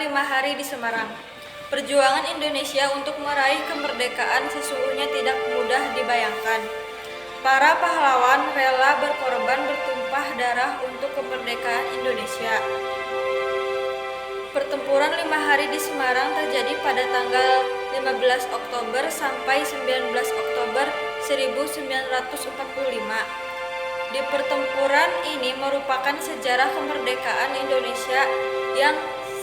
5 hari di Semarang. Perjuangan Indonesia untuk meraih kemerdekaan sesungguhnya tidak mudah dibayangkan. Para pahlawan rela berkorban bertumpah darah untuk kemerdekaan Indonesia. Pertempuran 5 hari di Semarang terjadi pada tanggal 15 Oktober sampai 19 Oktober 1945. Di pertempuran ini merupakan sejarah kemerdekaan Indonesia yang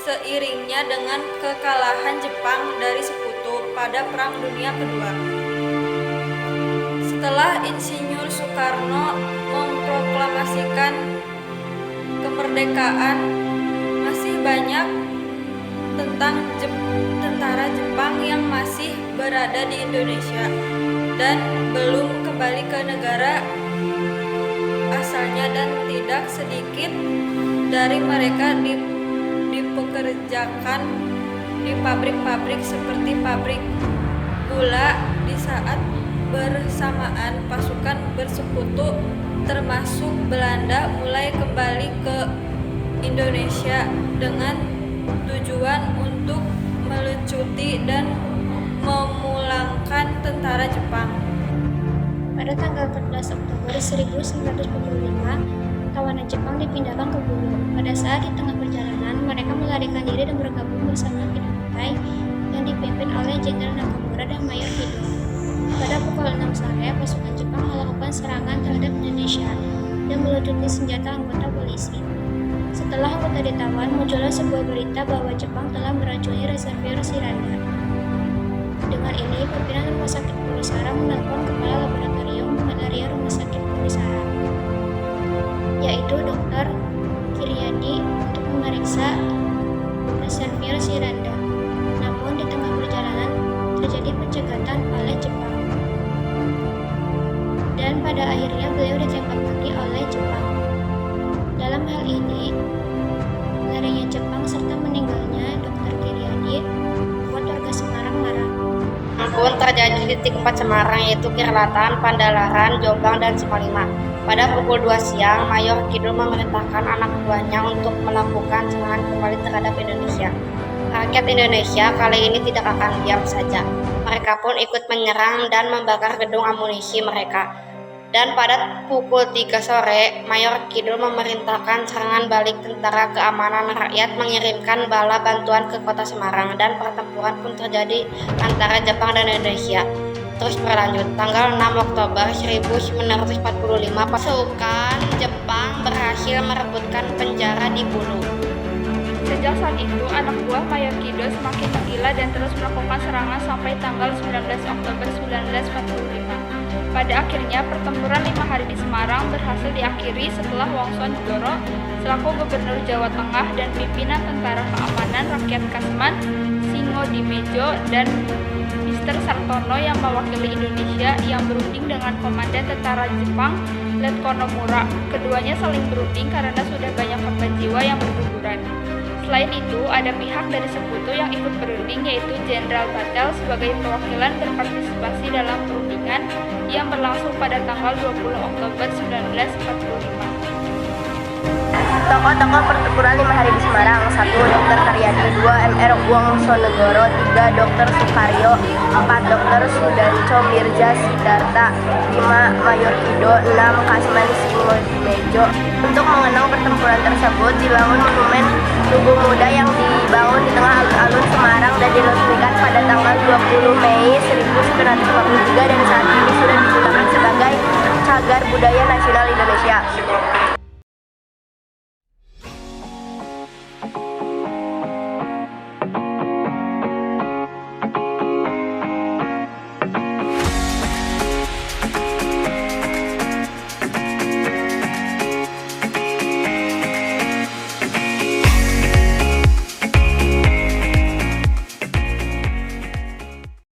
seiringnya dengan kekalahan Jepang dari sekutu pada Perang Dunia Kedua. Setelah Insinyur Soekarno memproklamasikan kemerdekaan, masih banyak tentara Jepang yang masih berada di Indonesia dan belum kembali ke negara asalnya, dan tidak sedikit dari mereka dipekerjakan di pabrik-pabrik seperti pabrik gula. Di saat bersamaan pasukan bersekutu termasuk Belanda mulai kembali ke Indonesia dengan tujuan untuk melucuti dan memulangkan tentara Jepang. Pada tanggal 14 Oktober 1945, tawanan Jepang dipindahkan ke Gulu. Pada saat di tengah perjalanan, mereka melarikan diri dan bergabung bersama Pinang yang dipimpin oleh Jenderal Nakamura dan Mayor Kido. Pada pukul 6 sore, pasukan Jepang melakukan serangan terhadap Indonesia dan melucuti senjata anggota polisi. Setelah anggota ditawan, muncullah sebuah berita bahwa Jepang telah meracuni reservoir Siranda. Dengan ini, pimpinan Rumah Sakit Pulisara menelpon Kepala Laboratorium Malaria Rumah Sakit Pulisara, yaitu Dr. Kiryadi, untuk memeriksa reservoir Siranda. Namun, di tengah perjalanan terjadi pencegatan oleh Jepang, dan pada akhirnya beliau ditembak mati oleh Jepang. Dalam hal ini, larinya Jepang serta meninggalnya Dr. Kiryadi membuat warga Semarang marah. Pun terjadi di titik 4 Semarang, yaitu Kirlatan, Pandalaran, Jombang, dan Simalima. Pada pukul 2 siang, Mayor Kidul memerintahkan anak buahnya untuk melakukan serangan kembali terhadap Indonesia. Rakyat Indonesia kali ini tidak akan diam saja. Mereka pun ikut menyerang dan membakar gedung amunisi mereka. Dan pada pukul 3 sore, Mayor Kidul memerintahkan serangan balik. Tentara Keamanan Rakyat mengirimkan bala bantuan ke kota Semarang, dan pertempuran pun terjadi antara Jepang dan Indonesia terus berlanjut. Tanggal 6 Oktober 1945, pasukan Jepang berhasil merebutkan penjara di Bulu. Sejak saat itu, anak buah Mayor Kido semakin menggila dan terus melakukan serangan sampai tanggal 19 Oktober 1945. Pada akhirnya, pertempuran 5 hari di Semarang berhasil diakhiri setelah Wongso Negoro selaku Gubernur Jawa Tengah dan pimpinan Tentara Keamanan Rakyat Kasman, Singodimedjo, dan Mr. Sartono yang mewakili Indonesia yang berunding dengan Komandan Tentara Jepang, Letkono Mura. Keduanya saling berunding karena sudah banyak korban jiwa yang berguguran. Selain itu, ada pihak dari sekutu yang ikut berunding, yaitu Jenderal Batel sebagai perwakilan berpartisipasi dalam perundingan yang berlangsung pada tanggal 20 Oktober 1945. Tokoh-tokoh pertempuran 5 hari di Semarang: 1. Dr. Karyadi, 2. Mr. Wongso-Negoro, 3. Dr. Sukaryo, 4. Dr. Sudanco Mirza Sidarta, 5. Mayor Kido, 6. Kasman Singodimedjo. Untuk mengenang pertempuran tersebut, dibangun monumen Tugu Muda yang dibangun di tengah alun-alun Semarang dan diresmikan pada tanggal 20 Mei 1953 dan saat ini sudah digunakan sebagai cagar budaya nasional Indonesia.